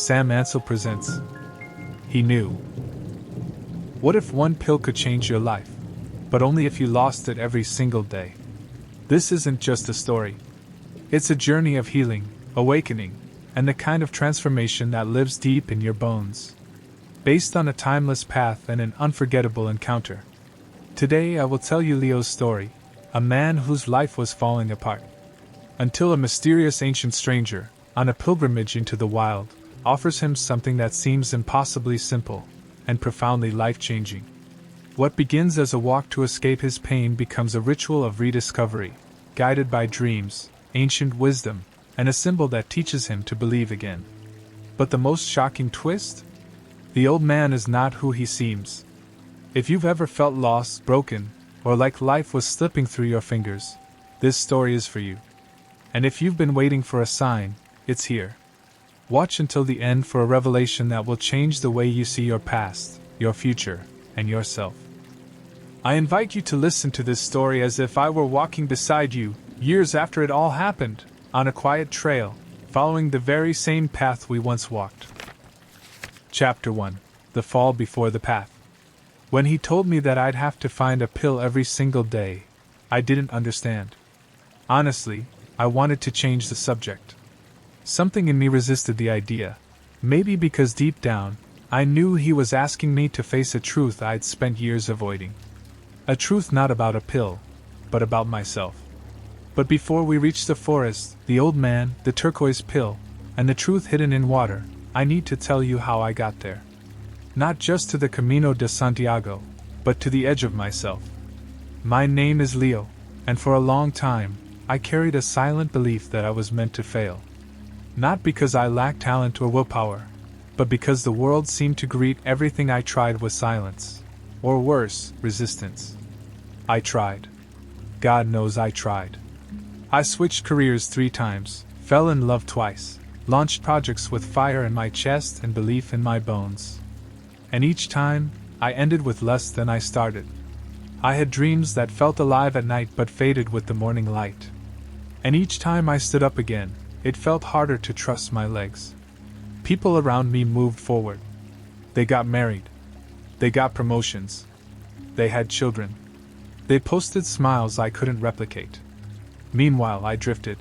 Sam Ansel presents He Knew. What if one pill could change your life, but only if you lost it every single day? This isn't just a story. It's a journey of healing, awakening, and the kind of transformation that lives deep in your bones. Based on a timeless path and an unforgettable encounter. Today I will tell you Leo's story, a man whose life was falling apart. Until a mysterious ancient stranger, on a pilgrimage into the wild, offers him something that seems impossibly simple and profoundly life-changing. What begins as a walk to escape his pain becomes a ritual of rediscovery, guided by dreams, ancient wisdom, and a symbol that teaches him to believe again. But the most shocking twist? The old man is not who he seems. If you've ever felt lost, broken, or like life was slipping through your fingers, this story is for you. And if you've been waiting for a sign, it's here. Watch until the end for a revelation that will change the way you see your past, your future, and yourself. I invite you to listen to this story as if I were walking beside you, years after it all happened, on a quiet trail, following the very same path we once walked. Chapter 1: The Fall Before the Path. When he told me that I'd have to find a pill every single day, I didn't understand. Honestly, I wanted to change the subject. Something in me resisted the idea, maybe because deep down, I knew he was asking me to face a truth I'd spent years avoiding. A truth not about a pill, but about myself. But before we reached the forest, the old man, the turquoise pill, and the truth hidden in water, I need to tell you how I got there. Not just to the Camino de Santiago, but to the edge of myself. My name is Leo, and for a long time, I carried a silent belief that I was meant to fail. Not because I lacked talent or willpower, but because the world seemed to greet everything I tried with silence. Or worse, resistance. I tried. God knows I tried. I switched careers 3 times, fell in love twice, launched projects with fire in my chest and belief in my bones. And each time, I ended with less than I started. I had dreams that felt alive at night but faded with the morning light. And each time I stood up again, it felt harder to trust my legs. People around me moved forward. They got married. They got promotions. They had children. They posted smiles I couldn't replicate. Meanwhile, I drifted.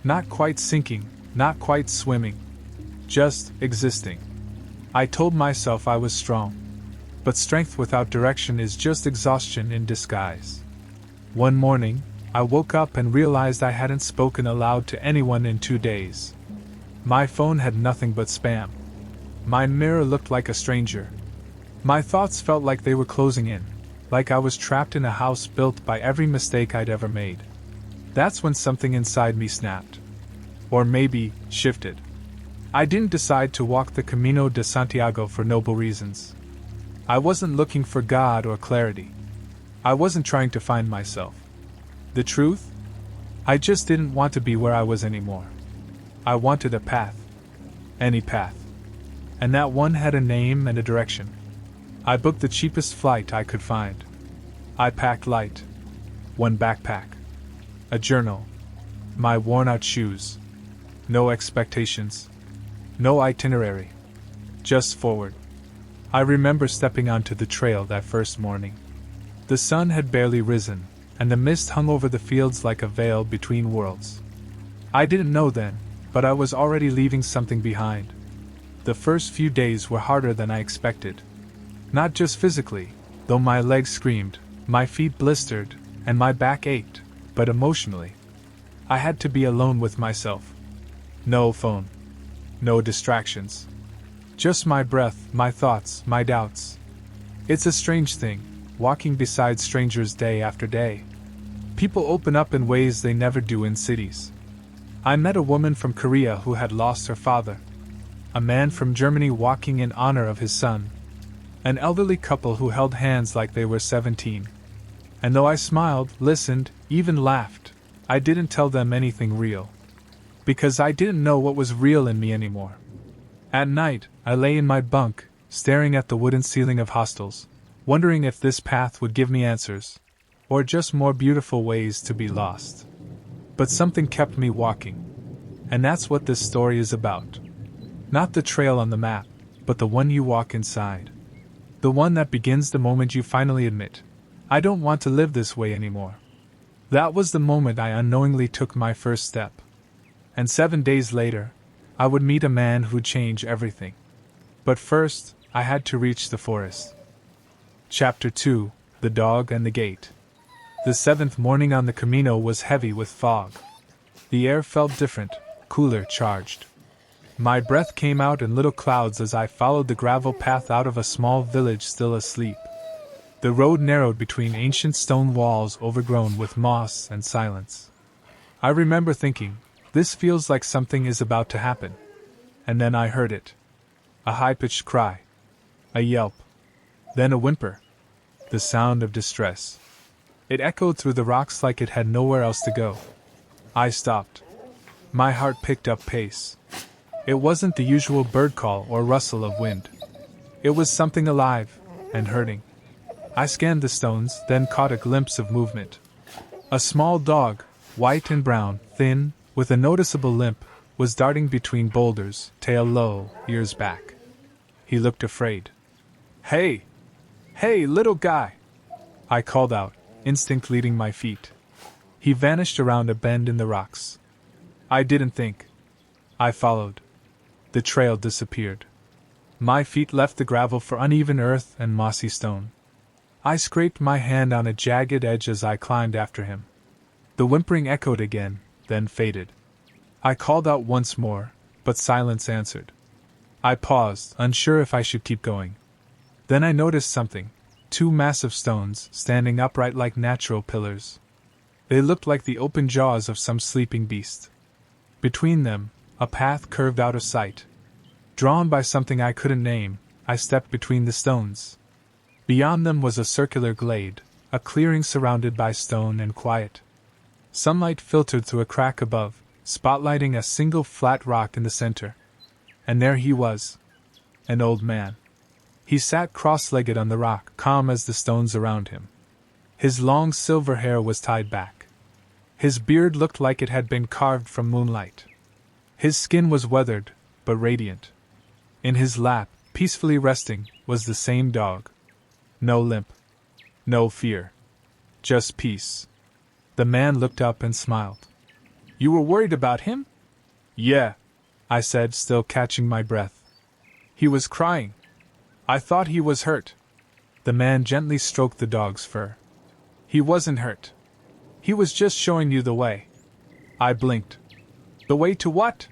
Not quite sinking, not quite swimming. Just existing. I told myself I was strong. But strength without direction is just exhaustion in disguise. One morning, I woke up and realized I hadn't spoken aloud to anyone in 2 days. My phone had nothing but spam. My mirror looked like a stranger. My thoughts felt like they were closing in, like I was trapped in a house built by every mistake I'd ever made. That's when something inside me snapped. Or maybe, shifted. I didn't decide to walk the Camino de Santiago for noble reasons. I wasn't looking for God or clarity. I wasn't trying to find myself. The truth? I just didn't want to be where I was anymore. I wanted a path. Any path. And that one had a name and a direction. I booked the cheapest flight I could find. I packed light. 1 backpack. A journal. My worn-out shoes. No expectations. No itinerary. Just forward. I remember stepping onto the trail that first morning. The sun had barely risen, and the mist hung over the fields like a veil between worlds. I didn't know then, but I was already leaving something behind. The first few days were harder than I expected. Not just physically, though my legs screamed, my feet blistered, and my back ached, but emotionally. I had to be alone with myself. No phone. No distractions. Just my breath, my thoughts, my doubts. It's a strange thing, walking beside strangers day after day. People open up in ways they never do in cities. I met a woman from Korea who had lost her father. A man from Germany walking in honor of his son. An elderly couple who held hands like they were 17. And though I smiled, listened, even laughed, I didn't tell them anything real. Because I didn't know what was real in me anymore. At night, I lay in my bunk, staring at the wooden ceiling of hostels, wondering if this path would give me answers, or just more beautiful ways to be lost. But something kept me walking. And that's what this story is about. Not the trail on the map, but the one you walk inside. The one that begins the moment you finally admit, I don't want to live this way anymore. That was the moment I unknowingly took my first step. And 7 days later, I would meet a man who'd change everything. But first, I had to reach the forest. Chapter 2: The Dog and the Gate. The 7th morning on the Camino was heavy with fog. The air felt different, cooler, charged. My breath came out in little clouds as I followed the gravel path out of a small village still asleep. The road narrowed between ancient stone walls overgrown with moss and silence. I remember thinking, this feels like something is about to happen. And then I heard it. A high-pitched cry. A yelp. Then a whimper. The sound of distress. It echoed through the rocks like it had nowhere else to go. I stopped. My heart picked up pace. It wasn't the usual bird call or rustle of wind. It was something alive and hurting. I scanned the stones, then caught a glimpse of movement. A small dog, white and brown, thin, with a noticeable limp, was darting between boulders, tail low, ears back. He looked afraid. Hey! Hey, little guy! I called out, instinct leading my feet. He vanished around a bend in the rocks. I didn't think. I followed. The trail disappeared. My feet left the gravel for uneven earth and mossy stone. I scraped my hand on a jagged edge as I climbed after him. The whimpering echoed again, then faded. I called out once more, but silence answered. I paused, unsure if I should keep going. Then I noticed something: 2 massive stones standing upright like natural pillars. They looked like the open jaws of some sleeping beast. Between them, a path curved out of sight. Drawn by something I couldn't name, I stepped between the stones. Beyond them was a circular glade, a clearing surrounded by stone and quiet. Sunlight filtered through a crack above, spotlighting a single flat rock in the center. And there he was. An old man. He sat cross-legged on the rock, calm as the stones around him. His long silver hair was tied back. His beard looked like it had been carved from moonlight. His skin was weathered, but radiant. In his lap, peacefully resting, was the same dog. No limp. No fear. Just peace. The man looked up and smiled. You were worried about him? Yeah, I said, still catching my breath. He was crying. I thought he was hurt. The man gently stroked the dog's fur. He wasn't hurt. He was just showing you the way. I blinked. The way to what?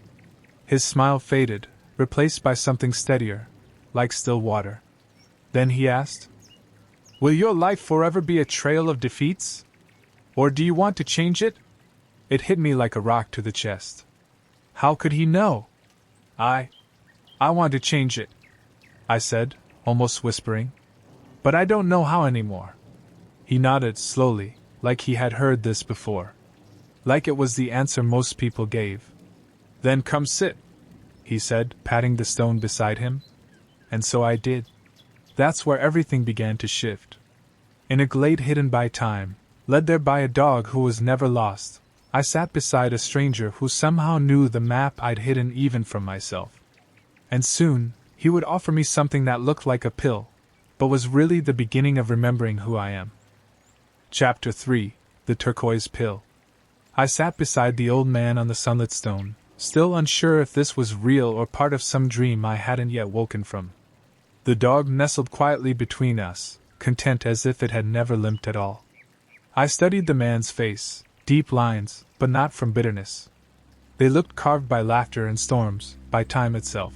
His smile faded, replaced by something steadier, like still water. Then he asked, will your life forever be a trail of defeats? Or do you want to change it? It hit me like a rock to the chest. How could he know? I want to change it, I said, almost whispering. But I don't know how anymore. He nodded slowly, like he had heard this before. Like it was the answer most people gave. Then come sit, he said, patting the stone beside him. And so I did. That's where everything began to shift. In a glade hidden by time, led there by a dog who was never lost, I sat beside a stranger who somehow knew the map I'd hidden even from myself. And soon, he would offer me something that looked like a pill, but was really the beginning of remembering who I am. Chapter 3: The Turquoise Pill. I sat beside the old man on the sunlit stone, still unsure if this was real or part of some dream I hadn't yet woken from. The dog nestled quietly between us, content as if it had never limped at all. I studied the man's face, deep lines, but not from bitterness. They looked carved by laughter and storms, by time itself.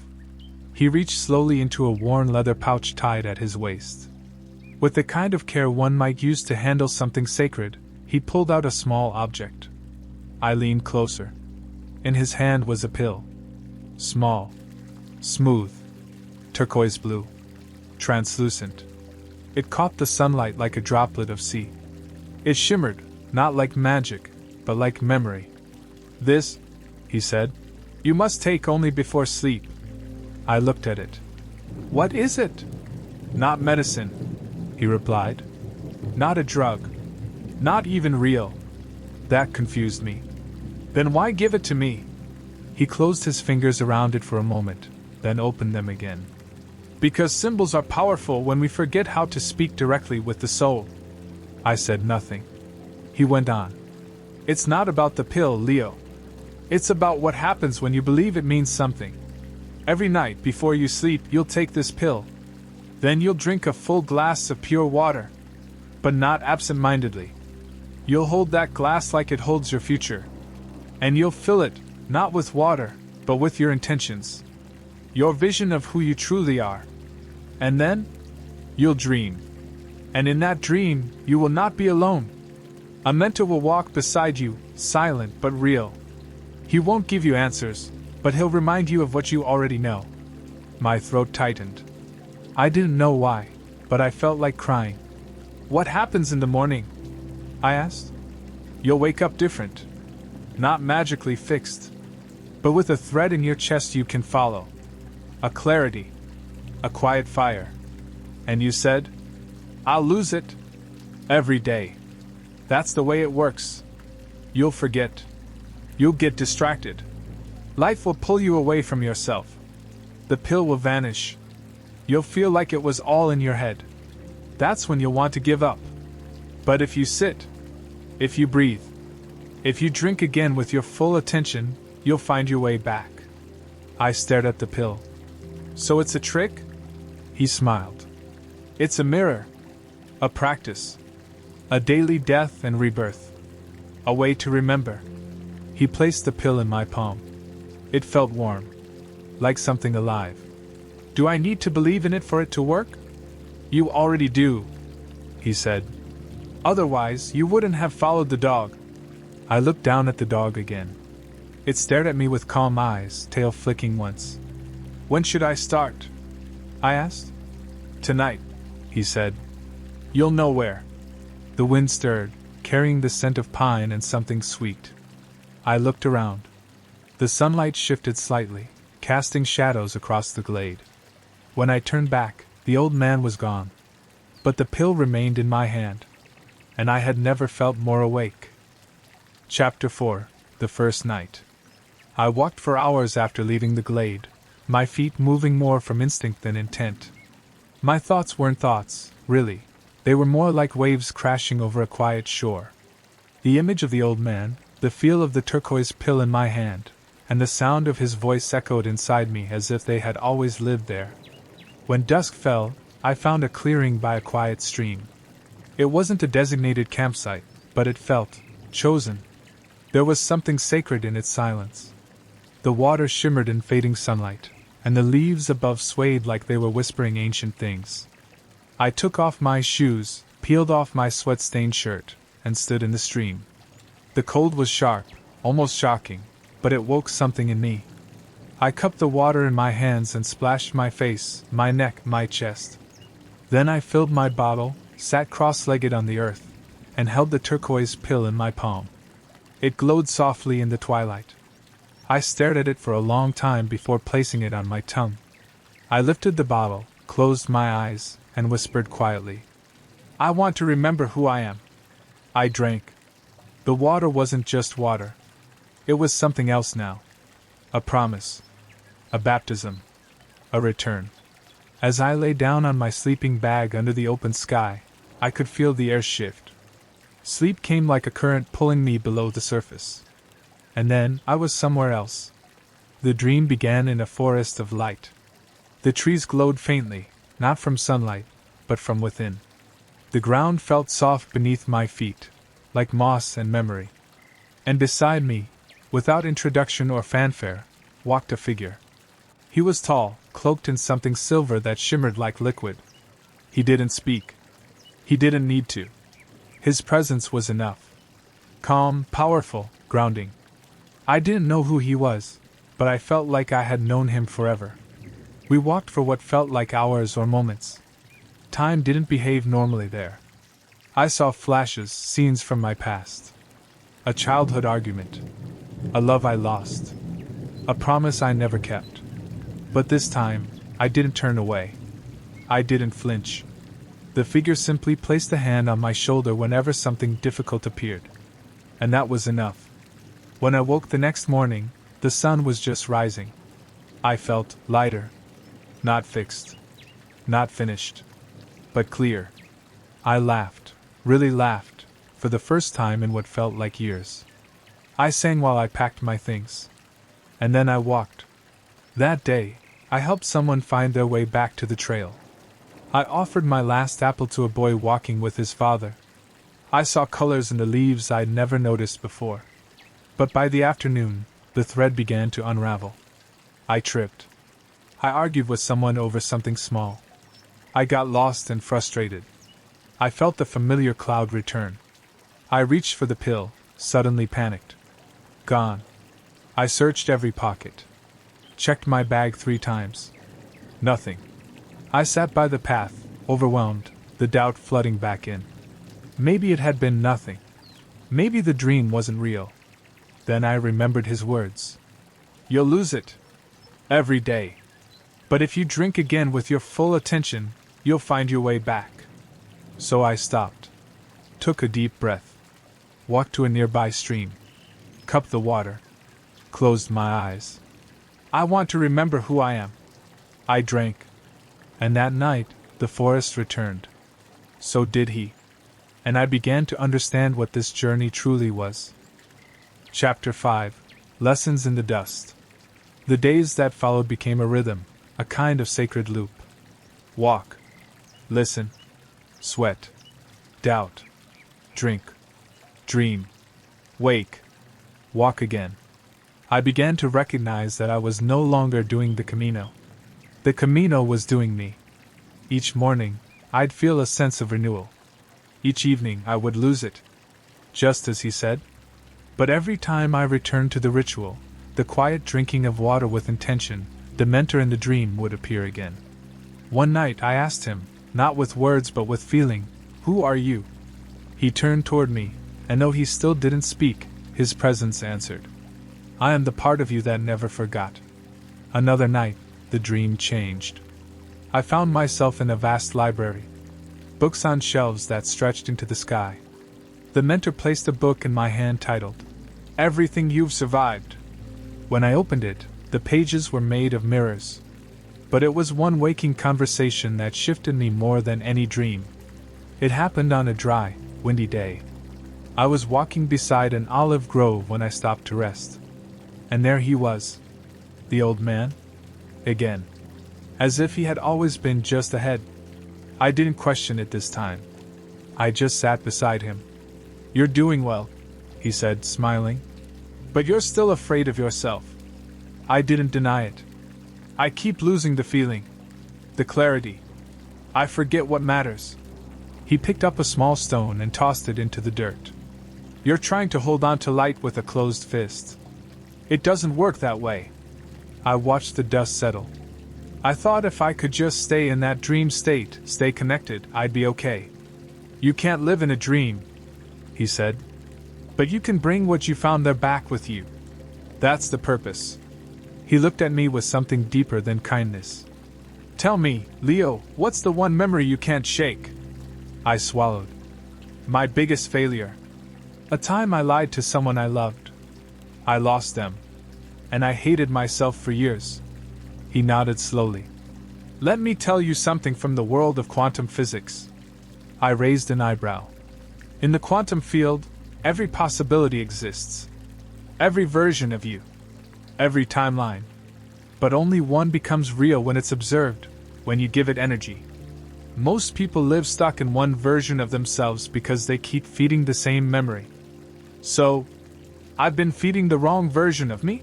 He reached slowly into a worn leather pouch tied at his waist. With the kind of care one might use to handle something sacred, he pulled out a small object. I leaned closer. In his hand was a pill. Small. Smooth. Turquoise blue. Translucent. It caught the sunlight like a droplet of sea. It shimmered, not like magic, but like memory. This, he said, you must take only before sleep. I looked at it. What is it? Not medicine, he replied. Not a drug. Not even real. That confused me. Then why give it to me? He closed his fingers around it for a moment. then opened them again. Because symbols are powerful when we forget how to speak directly with the soul. I said nothing. He went on. It's not about the pill, Leo. It's about what happens when you believe it means something. Every night before you sleep, you'll take this pill. Then you'll drink a full glass of pure water. But not absent-mindedly. You'll hold that glass like it holds your future. And you'll fill it, not with water, but with your intentions. Your vision of who you truly are. And then, you'll dream. And in that dream, you will not be alone. A mentor will walk beside you, silent but real. He won't give you answers, but he'll remind you of what you already know. My throat tightened. I didn't know why, but I felt like crying. What happens in the morning? I asked. You'll wake up different. Not magically fixed, but with a thread in your chest you can follow. A clarity. A quiet fire. And you said, I'll lose it. Every day. That's the way it works. You'll forget. You'll get distracted. Life will pull you away from yourself. The pill will vanish. You'll feel like it was all in your head. That's when you'll want to give up. But if you sit, if you breathe, if you drink again with your full attention, you'll find your way back. I stared at the pill. So it's a trick? He smiled. It's a mirror. A practice. A daily death and rebirth. A way to remember. He placed the pill in my palm. It felt warm. Like something alive. Do I need to believe in it for it to work? You already do, he said. Otherwise, you wouldn't have followed the dog. I looked down at the dog again. It stared at me with calm eyes, tail flicking once. When should I start? I asked. Tonight, he said. You'll know where. The wind stirred, carrying the scent of pine and something sweet. I looked around. The sunlight shifted slightly, casting shadows across the glade. When I turned back, the old man was gone. But the pill remained in my hand. And I had never felt more awake. Chapter 4. The First Night. I walked for hours after leaving the glade, my feet moving more from instinct than intent. My thoughts weren't thoughts, really. They were more like waves crashing over a quiet shore. The image of the old man, the feel of the turquoise pill in my hand, and the sound of his voice echoed inside me as if they had always lived there. When dusk fell, I found a clearing by a quiet stream. It wasn't a designated campsite, but it felt chosen. There was something sacred in its silence. The water shimmered in fading sunlight, and the leaves above swayed like they were whispering ancient things. I took off my shoes, peeled off my sweat-stained shirt, and stood in the stream. The cold was sharp, almost shocking, but it woke something in me. I cupped the water in my hands and splashed my face, my neck, my chest. Then I filled my bottle, sat cross-legged on the earth, and held the turquoise pill in my palm. It glowed softly in the twilight. I stared at it for a long time before placing it on my tongue. I lifted the bottle, closed my eyes, and whispered quietly, I want to remember who I am. I drank. The water wasn't just water. It was something else now. A promise. A baptism. A return. As I lay down on my sleeping bag under the open sky, I could feel the air shift. Sleep came like a current pulling me below the surface. And then I was somewhere else. The dream began in a forest of light. The trees glowed faintly, not from sunlight, but from within. The ground felt soft beneath my feet, like moss and memory. And beside me, without introduction or fanfare, walked a figure. He was tall, cloaked in something silver that shimmered like liquid. He didn't speak. He didn't need to. His presence was enough. Calm, powerful, grounding. I didn't know who he was, but I felt like I had known him forever. We walked for what felt like hours or moments. Time didn't behave normally there. I saw flashes, scenes from my past. A childhood argument. A love I lost. A promise I never kept. But this time, I didn't turn away. I didn't flinch. The figure simply placed a hand on my shoulder whenever something difficult appeared. And that was enough. When I woke the next morning, the sun was just rising. I felt lighter, Not fixed. Not finished. But clear. I laughed, really laughed, for the first time in what felt like years. I sang while I packed my things. And then I walked. That day, I helped someone find their way back to the trail. I offered my last apple to a boy walking with his father. I saw colors in the leaves I'd never noticed before. But by the afternoon, the thread began to unravel. I tripped. I argued with someone over something small. I got lost and frustrated. I felt the familiar cloud return. I reached for the pill, suddenly panicked. Gone. I searched every pocket. Checked my bag 3 times. Nothing. I sat by the path, overwhelmed, the doubt flooding back in. Maybe it had been nothing. Maybe the dream wasn't real. Then I remembered his words. You'll lose it. Every day. But if you drink again with your full attention, you'll find your way back. So I stopped. Took a deep breath. Walked to a nearby stream. Cupped the water. Closed my eyes. I want to remember who I am. I drank. And that night, the forest returned. So did he. And I began to understand what this journey truly was. Chapter 5. Lessons in the Dust. The days that followed became a rhythm, a kind of sacred loop. Walk. Listen. Sweat. Doubt. Drink. Dream. Wake. Walk again. I began to recognize that I was no longer doing the Camino. The Camino was doing me. Each morning, I'd feel a sense of renewal. Each evening, I would lose it. Just as he said. But every time I returned to the ritual, the quiet drinking of water with intention, the mentor in the dream would appear again. One night I asked him, not with words but with feeling, "Who are you?" He turned toward me, and though he still didn't speak, his presence answered. "I am the part of you that never forgot." Another night, the dream changed. I found myself in a vast library. Books on shelves that stretched into the sky. The mentor placed a book in my hand titled, "Everything You've Survived." When I opened it, the pages were made of mirrors. But it was one waking conversation that shifted me more than any dream. It happened on a dry, windy day. I was walking beside an olive grove when I stopped to rest. And there he was. The old man? Again. As if he had always been just ahead. I didn't question it this time. I just sat beside him. "You're doing well," he said, smiling. "But you're still afraid of yourself." I didn't deny it. I keep losing the feeling. The clarity. I forget what matters. He picked up a small stone and tossed it into the dirt. "You're trying to hold on to light with a closed fist. It doesn't work that way." I watched the dust settle. I thought if I could just stay in that dream state, stay connected, I'd be okay. "You can't live in a dream," he said. "But you can bring what you found there back with you. That's the purpose." He looked at me with something deeper than kindness. "Tell me, Leo, what's the one memory you can't shake?" I swallowed. "My biggest failure. A time I lied to someone I loved. I lost them. And I hated myself for years." He nodded slowly. "Let me tell you something from the world of quantum physics." I raised an eyebrow. "In the quantum field, every possibility exists. Every version of you. Every timeline. But only one becomes real when it's observed, when you give it energy. Most people live stuck in one version of themselves because they keep feeding the same memory. So, I've been feeding the wrong version of me?"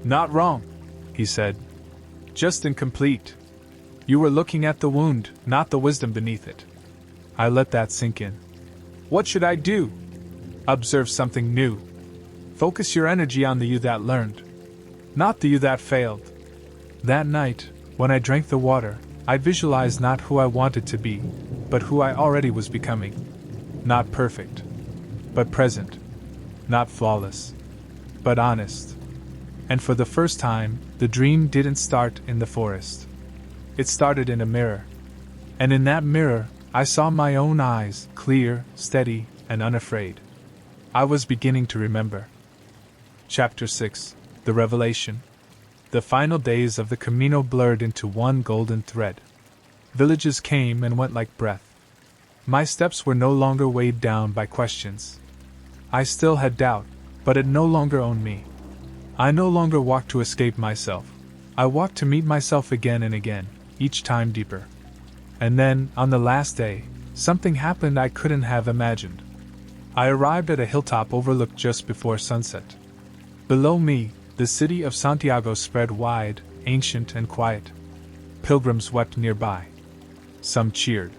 "Not wrong," he said. "Just incomplete. You were looking at the wound, not the wisdom beneath it." I let that sink in. "What should I do?" "Observe something new. Focus your energy on the you that learned. Not the you that failed." That night, when I drank the water, I visualized not who I wanted to be, but who I already was becoming. Not perfect, but present. Not flawless, but honest. And for the first time, the dream didn't start in the forest. It started in a mirror. And in that mirror, I saw my own eyes, clear, steady, and unafraid. I was beginning to remember. Chapter 6. The Revelation. The final days of the Camino blurred into one golden thread. Villages came and went like breath. My steps were no longer weighed down by questions. I still had doubt, but it no longer owned me. I no longer walked to escape myself. I walked to meet myself again and again, each time deeper. And then, on the last day, something happened I couldn't have imagined. I arrived at a hilltop overlooked just before sunset. Below me, the city of Santiago spread wide, ancient and quiet. Pilgrims wept nearby. Some cheered.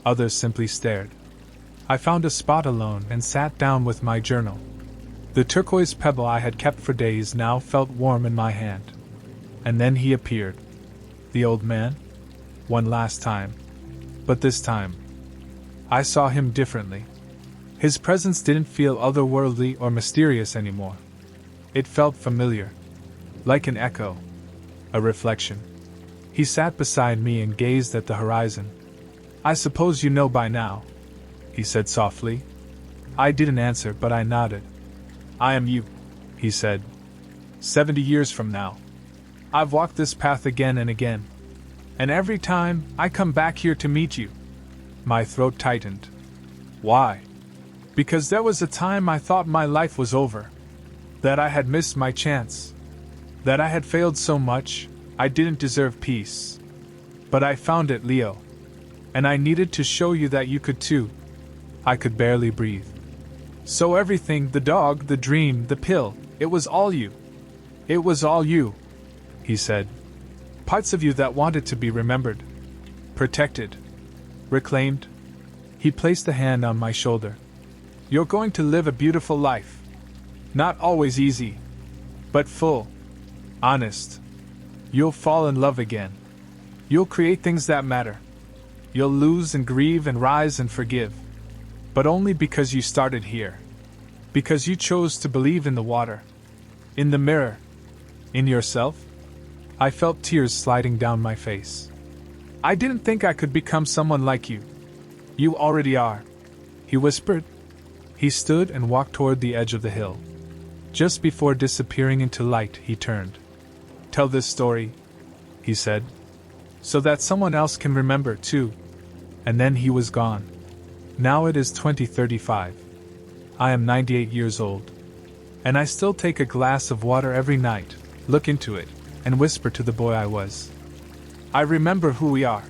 Others simply stared. I found a spot alone and sat down with my journal. The turquoise pebble I had kept for days now felt warm in my hand. And then he appeared. The old man? One last time. But this time, I saw him differently. His presence didn't feel otherworldly or mysterious anymore. It felt familiar. Like an echo. A reflection. He sat beside me and gazed at the horizon. "I suppose you know by now," he said softly. I didn't answer, but I nodded. "I am you," he said. 70 years from now. I've walked this path again and again. And every time, I come back here to meet you." My throat tightened. Why? Because there was a time I thought my life was over. That I had missed my chance. That I had failed so much, I didn't deserve peace. But I found it, Leo. And I needed to show you that you could too. I could barely breathe. So everything, the dog, the dream, the pill, it was all you. It was all you, he said. Parts of you that wanted to be remembered. Protected. Reclaimed. He placed a hand on my shoulder. You're going to live a beautiful life. Not always easy. But full. Honest. You'll fall in love again. You'll create things that matter. You'll lose and grieve and rise and forgive. But only because you started here. Because you chose to believe in the water. In the mirror. In yourself. I felt tears sliding down my face. I didn't think I could become someone like you. You already are, he whispered. He stood and walked toward the edge of the hill. Just before disappearing into light, he turned. Tell this story, he said, so that someone else can remember too. And then he was gone. Now it is 2035. I am 98 years old. And I still take a glass of water every night, look into it, and whisper to the boy I was. I remember who we are.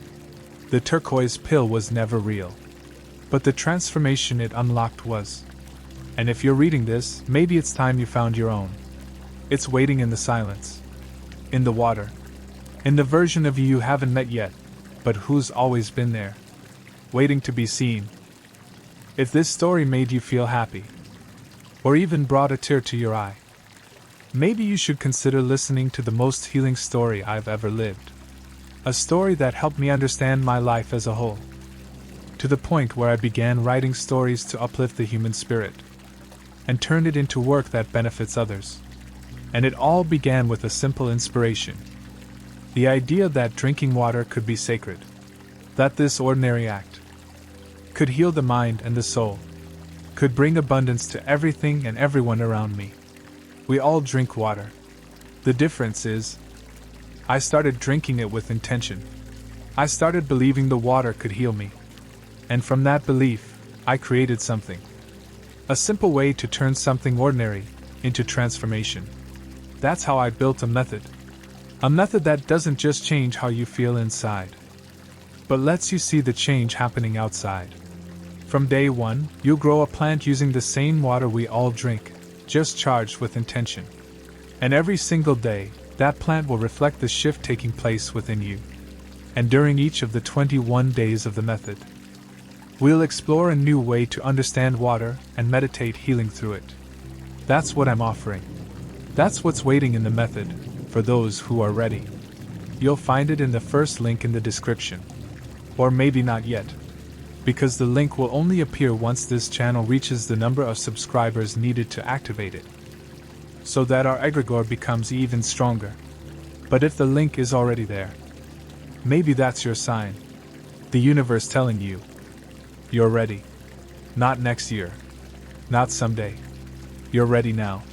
The turquoise pill was never real. But the transformation it unlocked was. And if you're reading this, maybe it's time you found your own. It's waiting in the silence. In the water. In the version of you haven't met yet, but who's always been there. Waiting to be seen. If this story made you feel happy, or even brought a tear to your eye, maybe you should consider listening to the most healing story I've ever lived. A story that helped me understand my life as a whole. To the point where I began writing stories to uplift the human spirit. And turned it into work that benefits others. And it all began with a simple inspiration. The idea that drinking water could be sacred. That this ordinary act could heal the mind and the soul. Could bring abundance to everything and everyone around me. We all drink water. The difference is, I started drinking it with intention. I started believing the water could heal me. And from that belief, I created something. A simple way to turn something ordinary into transformation. That's how I built a method. A method that doesn't just change how you feel inside, but lets you see the change happening outside. From day one, you'll grow a plant using the same water we all drink, just charged with intention. And every single day, that plant will reflect the shift taking place within you. And during each of the 21 days of the method, we'll explore a new way to understand water and meditate healing through it. That's what I'm offering. That's what's waiting in the method, for those who are ready. You'll find it in the first link in the description. Or maybe not yet. Because the link will only appear once this channel reaches the number of subscribers needed to activate it. So that our egregore becomes even stronger. But if the link is already there, maybe that's your sign. The universe telling you, you're ready. Not next year. Not someday. You're ready now.